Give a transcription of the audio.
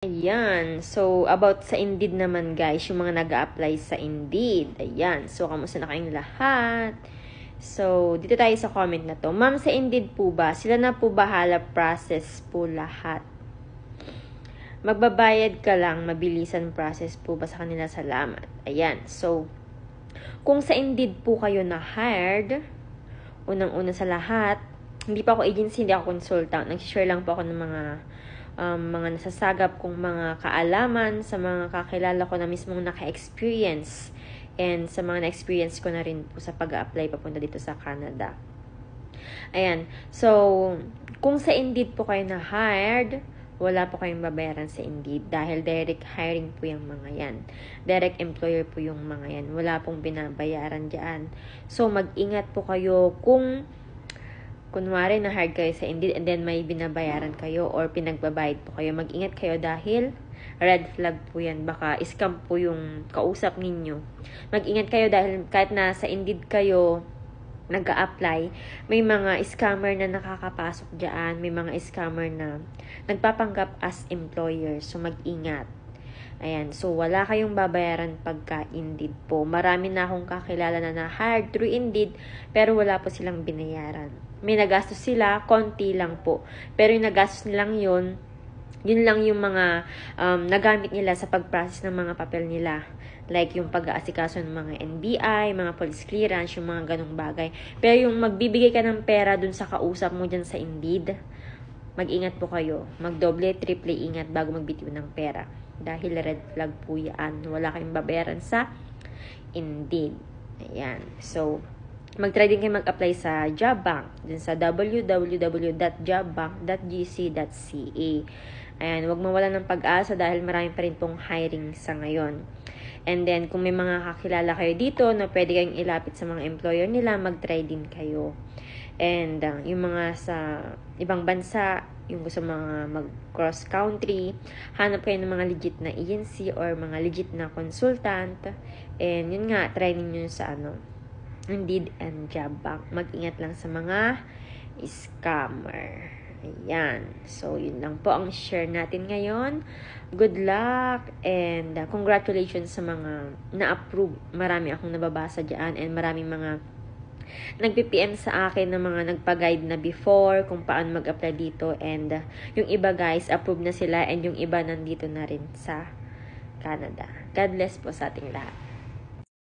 Ayan. So, about sa Indeed naman guys, yung mga nag-a-apply sa Indeed. Ayan. So, kamusta na kayong lahat? So, dito tayo sa comment na to. Ma'am, sa Indeed po ba, sila na po bahala process po lahat? Magbabayad ka lang, mabilisan process po ba sa kanila? Salamat. Ayan. So, kung sa Indeed po kayo na-hired, unang-una sa lahat, hindi pa ako agency, hindi ako consultant. Nag-share lang po ako ng mga nasasagap kong mga kaalaman sa mga kakilala ko na mismong naka-experience and sa mga na-experience ko na rin po sa pag-apply papunta dito sa Canada. Ayan. So, kung sa Indeed po kayo na-hired, wala po kayong babayaran sa Indeed dahil direct hiring po yung mga yan. Direct employer po yung mga yan. Wala pong binabayaran dyan. So, mag-ingat po kayo kung kunwari na-hire kayo sa Indeed and then may binabayaran kayo or pinagbabayad po kayo. Mag-ingat kayo dahil red flag po yan. Baka scam po yung kausap ninyo. Mag-ingat kayo dahil kahit na sa Indeed kayo nag-a-apply, may mga scammer na nakakapasok dyan. May mga scammer na nagpapanggap as employer. So, mag-ingat. Ayan. So, wala kayong babayaran pagka Indeed po. Marami na akong kakilala na na-hired through Indeed, pero wala po silang binayaran. May nagastos sila, konti lang po. Pero yung nagastos nilang yun lang yung mga nagamit nila sa pag-process ng mga papel nila. Like yung pag-aasikaso ng mga NBI, mga police clearance, yung mga ganong bagay. Pero yung magbibigay ka ng pera dun sa kausap mo dyan sa Indeed, mag-ingat po kayo. Magdoble, triple ingat bago magbitiw ng pera. Dahil red flag po yan. Wala kayong babayaran sa Indeed. Ayan. So, mag-try din kayo mag-apply sa job bank. Dun sa www.jobbank.gc.ca. Ayan. Huwag mawalan ng pag-asa dahil marami pa rin pong hiring sa ngayon. And then, kung may mga kakilala kayo dito na pwede kayong ilapit sa mga employer nila, mag-try din kayo. And yung mga sa ibang bansa, yung gusto mga mag-cross country, hanap kayo ng mga legit na agency or mga legit na consultant. And yun nga, try ninyo sa Indeed and Job Bank. Mag-ingat lang sa mga scammer. Ayan. So, yun lang po ang share natin ngayon. Good luck and congratulations sa mga na-approve. Marami akong nababasa dyan and maraming mga nagpi-PM sa akin na mga nagpa-guide na before kung paano mag-apply dito and yung iba guys, approve na sila and yung iba nandito na rin sa Canada. God bless po sa ating lahat.